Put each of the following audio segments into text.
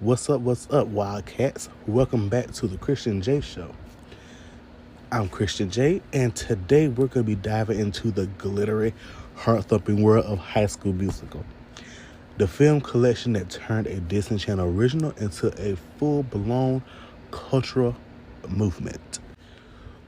What's up, Wildcats? Welcome back to the Christian J Show. I'm Christian J, and today we're going to be diving into the glittery, heart-thumping world of High School Musical, the film collection that turned a Disney Channel original into a full-blown cultural movement.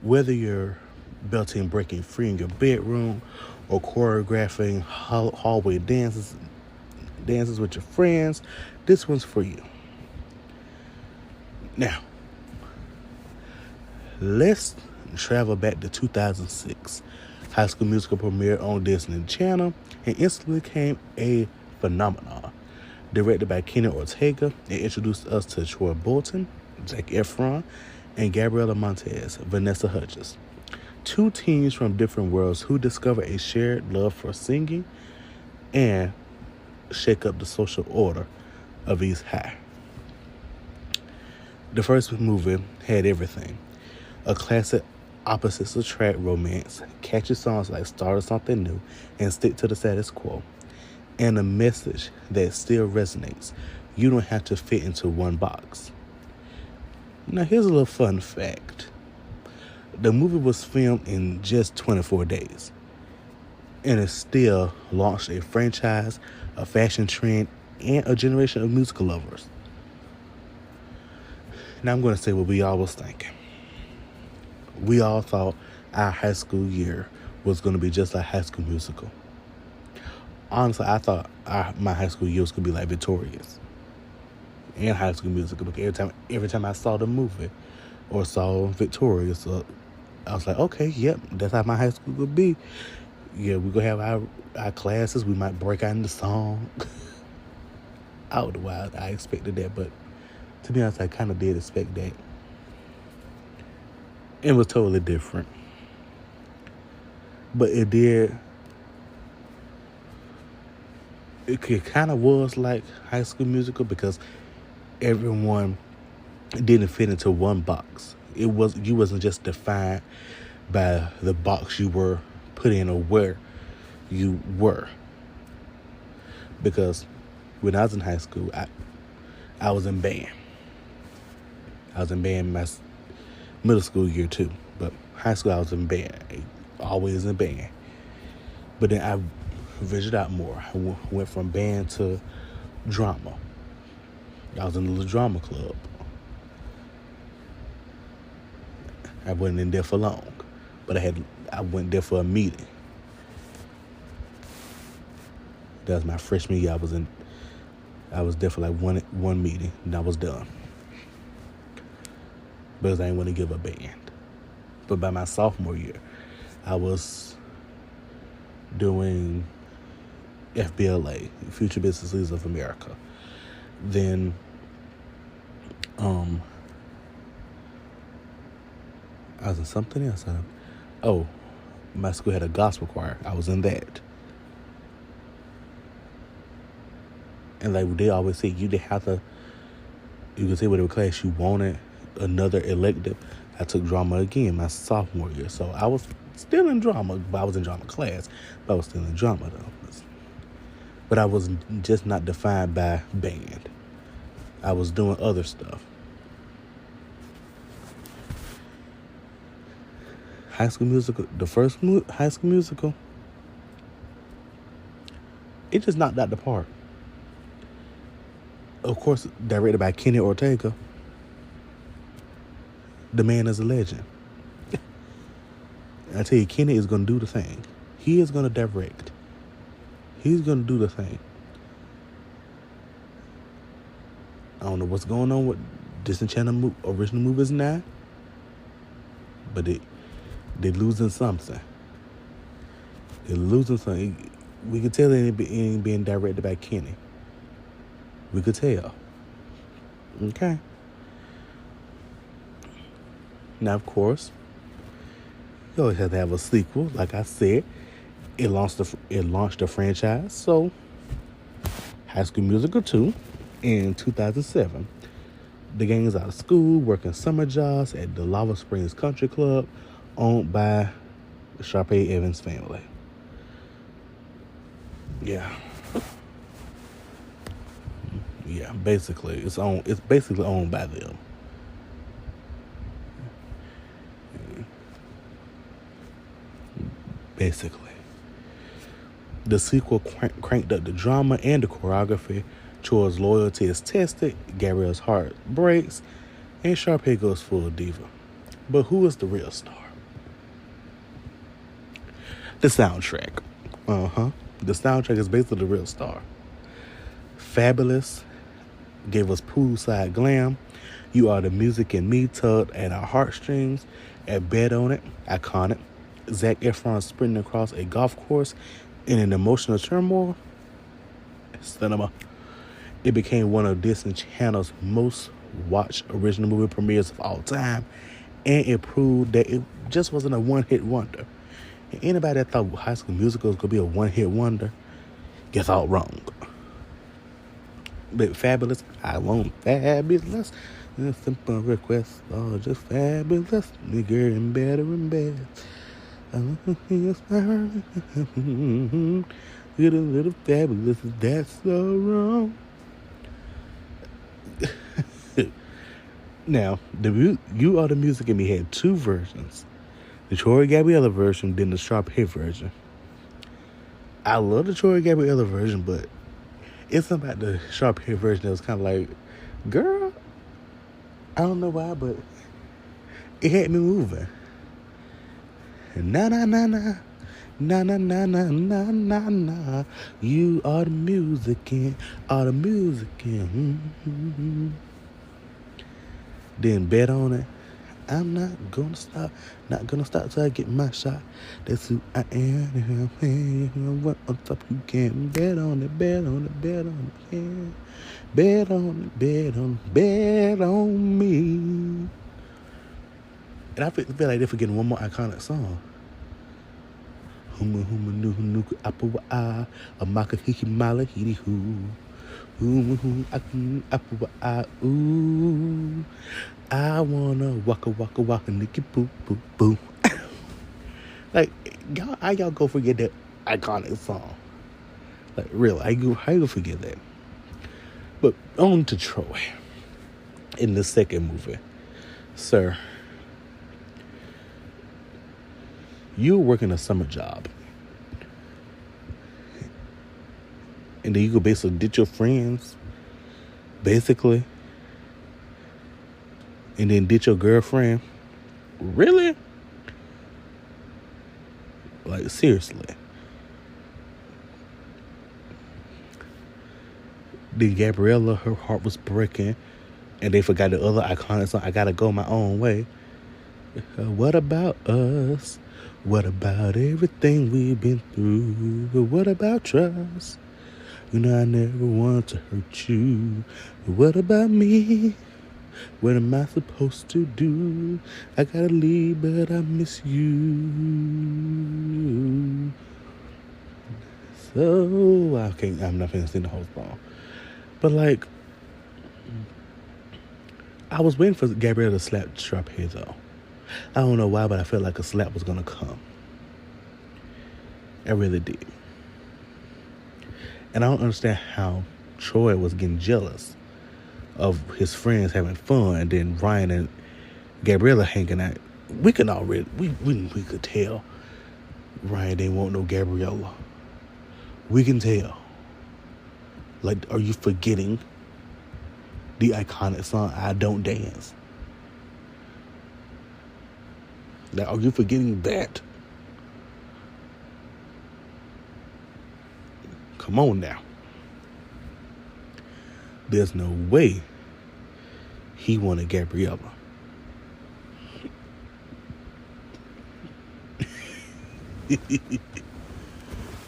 Whether you're belting breaking free in your bedroom or choreographing hallway dances with your friends, this one's for you. Now, let's travel back to 2006. High School Musical premiered on Disney Channel and instantly became a phenomenon. Directed by Kenny Ortega, it introduced us to Troy Bolton, Zac Efron, and Gabriela Montez, Vanessa Hudgens. Two teens from different worlds who discover a shared love for singing and shake up the social order of East High. The first movie had everything. A classic opposites attract romance, catchy songs like Start Something New and Stick to the Status Quo, and a message that still resonates. You don't have to fit into one box. Now here's a little fun fact. The movie was filmed in just 24 days, and it still launched a franchise, a fashion trend, and a generation of musical lovers. Now I'm going to say what we all was thinking. We all thought our high school year was going to be just like High School Musical. Honestly, I thought my high school year was going to be like Victorious and High School Musical, because every time I saw the movie or saw Victorious, I was like, okay, yep, that's how my high school would be. Yeah, we're going to have our classes. We might break out into song. I don't know why I expected that, but to be honest, I kind of did expect that. It was totally different. But it kind of was like High School Musical because everyone didn't fit into one box. You wasn't just defined by the box you were put in or where you were. Because when I was in high school, I was in band. I was in band my middle school year too, but high school I was in band, always in band. But then I ventured out more. I went from band to drama. I was in a little drama club. I wasn't in there for long, but I went there for a meeting. That was my freshman year. I was there for like one meeting, and I was done. Because I didn't want to give a band. But by my sophomore year, I was doing FBLA, Future Business Leaders of America. Then, I was in something else. My school had a gospel choir. I was in that. And like they always say, you can say whatever class you wanted. Another elective. I took drama again my sophomore year. So I was still in drama, but I was in drama class. But I was still in drama though. But I was just not defined by band. I was doing other stuff. High School Musical, the first High School Musical, it just knocked out the park. Of course, directed by Kenny Ortega. The man is a legend. I tell you, Kenny is going to do the thing. He is going to direct. He's going to do the thing. I don't know what's going on with Disney Channel original movies now, but they're losing something. They're losing something. We could tell it ain't being directed by Kenny. We could tell. Okay. Now, of course, you always have to have a sequel. Like I said, it launched a franchise. So, High School Musical 2 in 2007. The gang is out of school, working summer jobs at the Lava Springs Country Club, owned by the Sharpay Evans family. Yeah. Yeah, basically, it's basically owned by them. Basically, the sequel cranked up the drama and the choreography. Choi's loyalty is tested. Gabrielle's heart breaks, and Sharpay goes full diva. But who is the real star? The soundtrack. The soundtrack is basically the real star. Fabulous gave us poolside glam. You Are the Music and Me tugged at our heartstrings. At Bet on It, iconic. Zac Efron sprinting across a golf course in an emotional turmoil. Cinema. It became one of Disney Channel's most watched original movie premieres of all time, and it proved that it just wasn't a one-hit wonder. And anybody that thought High School Musical was going to be a one-hit wonder, you thought wrong. But Fabulous, I want fabulous. A simple request, oh, just fabulous. Bigger and better and better. Get a little fabulous, that's so wrong. Now, You Are the Music and Me had two versions. The Troy Gabriella version, then the Sharpay version. I love the Troy Gabriella version, but it's something about the Sharpay version that was kind of like, girl, I don't know why, but it had me moving. Na na na na, na na na na na na na. You are the music and are the music and. Then Bet on It. I'm not gonna stop till I get my shot. That's who I am. What on top you can bet on it, bet on it, bet on it, yeah. Bet on it, bet on it, bet on me. And I feel like they're forgetting one more iconic song. Huma huma nuku apple ah, a maka hiki mala hiri hoo. Huma huma apple ah ooh. I wanna waka niki boo boo boo. Like y'all go forget that iconic song? Like really, how you forget that? But on to Troy in the second movie, sir. You were working a summer job, and then you could basically ditch your friends, basically, and then ditch your girlfriend. Really? Like, seriously. Then Gabriella, her heart was breaking, and they forgot the other iconic song, I Gotta Go My Own Way. What about us? What about everything we've been through? What about trust? You know I never want to hurt you. What about me? What am I supposed to do? I gotta leave, but I miss you. So, I'm not finna sing the whole song. But like, I was waiting for Gabrielle to slap Sharpay though. I don't know why, but I felt like a slap was gonna come. I really did. And I don't understand how Troy was getting jealous of his friends having fun, and then Ryan and Gabriella hanging out. We could already, we could tell Ryan didn't want no Gabriella. We can tell. Like, are you forgetting the iconic song, I Don't Dance? Like, are you forgetting that? Come on now. There's no way he wanted Gabriella.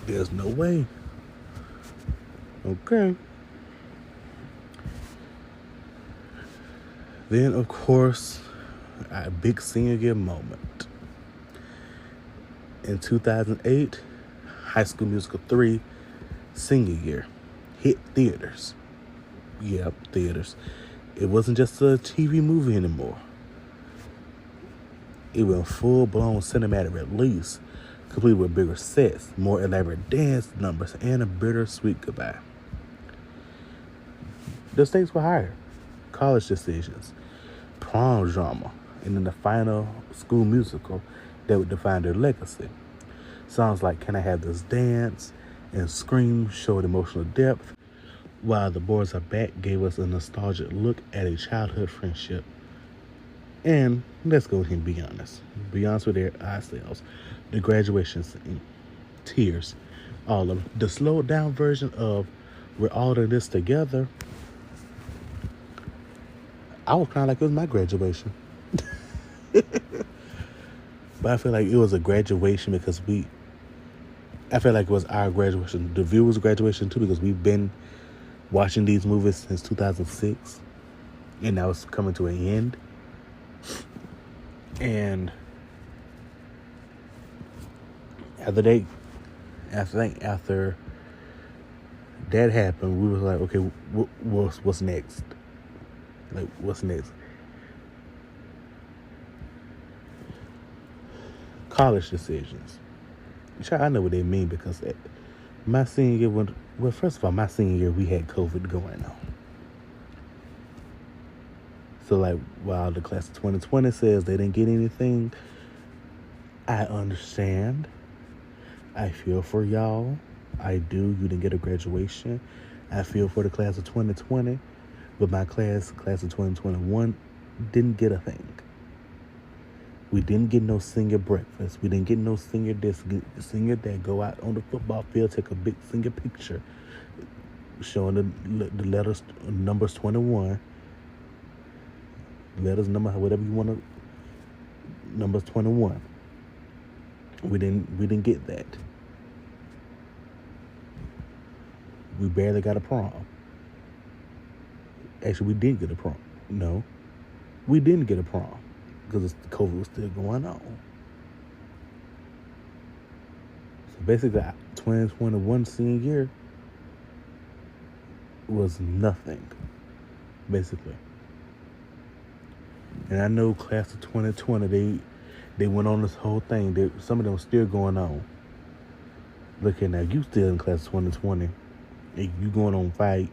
There's no way. Okay. Then, of course, a big senior year moment. In 2008, High School Musical 3 senior year hit theaters. Yep, theaters. It wasn't just a TV movie anymore. It went full-blown cinematic release, complete with bigger sets, more elaborate dance numbers, and a bittersweet goodbye. the stakes were higher. College decisions, prom drama, and then the final school musical that would define their legacy. Songs like Can I Have This Dance and Scream showed emotional depth, while The Boys Are Back gave us a nostalgic look at a childhood friendship. And let's go ahead and be honest. Be honest with ourselves. The graduation scene, tears, all of the slowed down version of We're All in This Together. I was kind of like it was my graduation. But I feel like it was a graduation because I feel like it was our graduation. The viewers' graduation too, because we've been watching these movies since 2006. And now it's coming to an end. And after that happened, we was like, okay, what's next? Like, what's next? College decisions. I know what they mean because my senior year, first of all, my senior year, we had COVID going on. So, like, while the class of 2020 says they didn't get anything, I understand. I feel for y'all. I do. You didn't get a graduation. I feel for the class of 2020. But my class of 2021, didn't get a thing. We didn't get no senior breakfast. We didn't get no senior senior that go out on the football field, take a big senior picture showing the letters, numbers 21. Letters, number, whatever you want to, numbers 21. We didn't get that. We barely got a prom. Actually, we did get a prom. No, we didn't get a prom because COVID was still going on. So basically, 2021 senior year was nothing, basically. And I know class of 2020, they went on this whole thing. Some of them still going on. Looking at you still in class of 2020. And you going on 4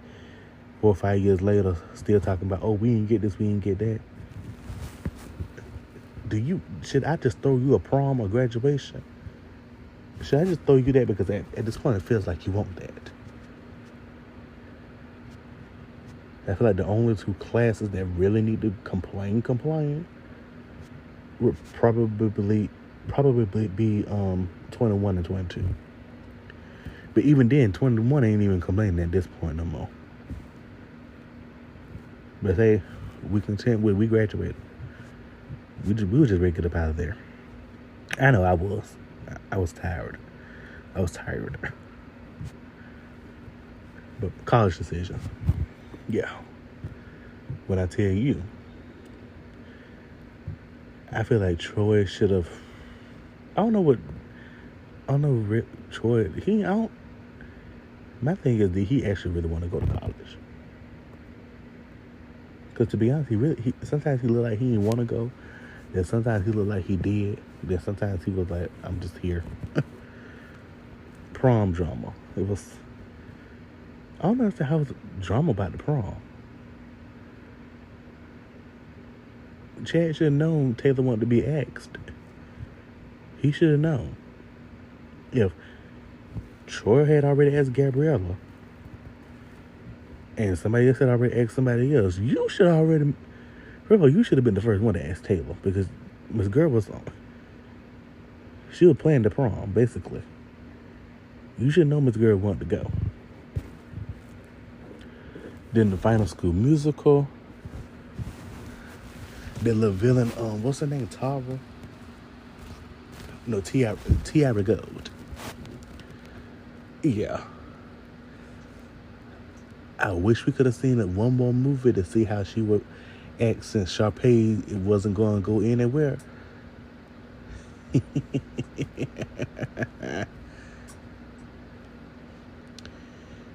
or 5 years later, still talking about, oh, we didn't get this, we didn't get that. Should I just throw you a prom or graduation? Should I just throw you that? Because at this point, it feels like you want that. I feel like the only two classes that really need to complain would probably be 21 and 22. But even then, 21 ain't even complaining at this point no more. But hey, we graduated. We were just ready to get up out of there. I know I was. I was tired. But college decisions. Yeah. When I tell you, I feel like Troy should have. Troy. My thing is, did he actually really want to go to college? Because to be honest, sometimes he looked like he didn't want to go. Then sometimes he looked like he did. Then sometimes he was like, I'm just here. Prom drama. It was. I don't understand how it was drama about the prom. Chad should have known Taylor wanted to be asked. He should have known. If Troy had already asked Gabriella and somebody else had already asked somebody else, you should have been the first one to ask Taylor, because Miss Girl was planning the prom, basically. You should know Miss Girl wanted to go. Then the final school musical. The little villain, what's her name? Tara? No, Tiara Gold. Yeah. I wish we could have seen it one more movie to see how she would act, since Sharpay wasn't going to go anywhere.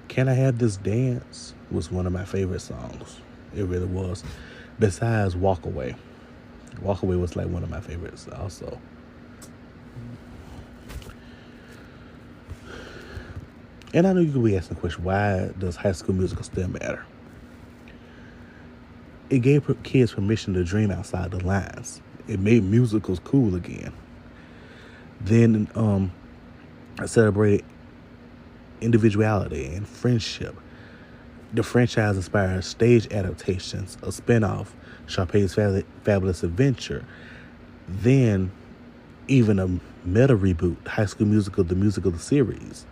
Can I Have This Dance was one of my favorite songs. It really was. Besides Walk Away. Walk Away was like one of my favorites also. And I know you could be asking the question, why does High School Musical still matter? It gave kids permission to dream outside the lines. It made musicals cool again. Then I celebrated individuality and friendship. The franchise inspired stage adaptations, a spin-off, Sharpay's Fabulous Adventure, then even a meta reboot, High School Musical, the musical series,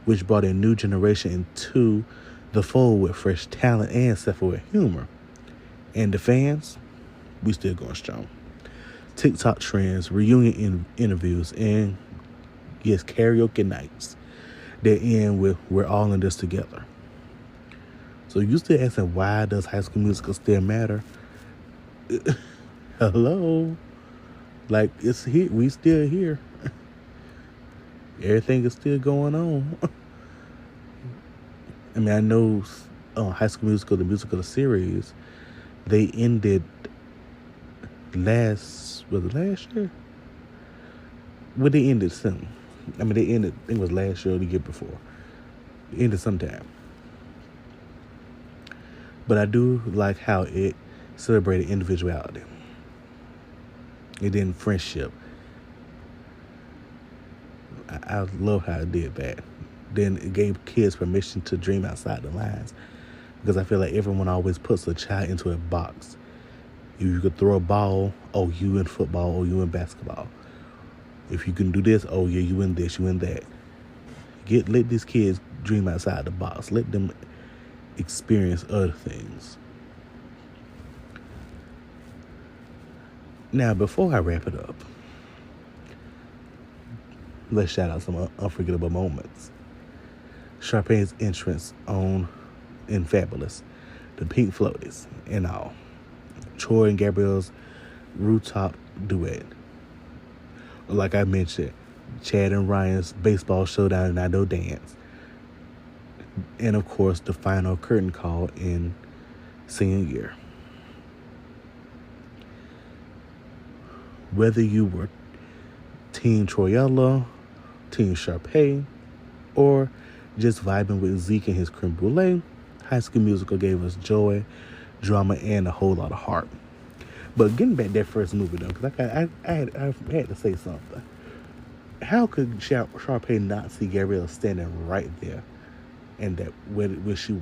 which brought a new generation into the fold with fresh talent and self-aware humor. And the fans, we still going strong. TikTok trends, reunion interviews, and yes, karaoke nights that end with "We're all in this together." So you still asking, why does High School Musical still matter? Hello, like, it's here. We still here. Everything is still going on. I mean, I know High School Musical, the musical series, they ended last year? Well, they ended soon. I mean, they ended, I think it was last year or the year before. It ended sometime. But I do like how it celebrated individuality. And then friendship. I love how it did that. Then it gave kids permission to dream outside the lines. Because I feel like everyone always puts a child into a box. You could throw a ball, oh, you in football, or you in basketball. If you can do this, oh yeah, you in this, you in that. Let these kids dream outside the box. Let them experience other things. Now, before I wrap it up, let's shout out some unforgettable moments. Sharpay's entrance in Fabulous, the pink floaties and all. Troy and Gabrielle's rooftop duet. Like I mentioned, Chad and Ryan's baseball showdown and I Know Dance. And of course, the final curtain call in senior year. Whether you were Team Troyella, Team Sharpay, or just vibing with Zeke and his creme brulee, High School Musical gave us joy, drama, and a whole lot of heart. But getting back to that first movie, though, because I had to say something. How could Sharpay not see Gabrielle standing right there, and that where she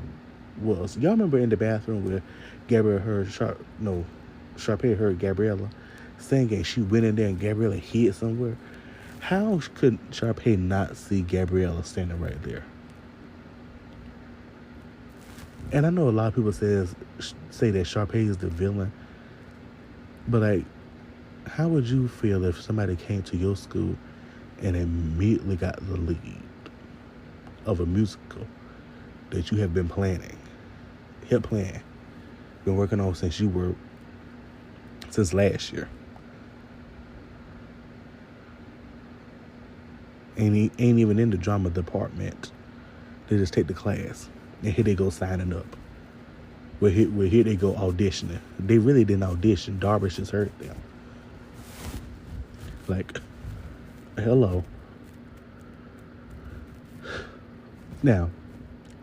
was? Y'all remember in the bathroom where Gabrielle heard Sharpay heard Gabriella singing. She went in there and Gabriella hid somewhere. How could Sharpay not see Gabriella standing right there? And I know a lot of people say that Sharpay is the villain, but like, how would you feel if somebody came to your school and immediately got the lead of a musical that you have been planning, been working on since last year? Ain't even in the drama department. They just take the class, and here they go signing up. Well, here they go auditioning. They really didn't audition. Darvish just heard them. Like, hello. Now,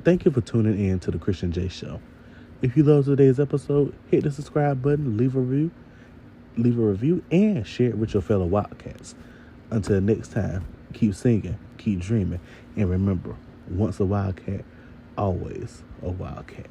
thank you for tuning in to the Christian J Show. If you love today's episode, hit the subscribe button, leave a review, and share it with your fellow Wildcats. Until next time, keep singing, keep dreaming, and remember, once a Wildcat, always a Wildcat.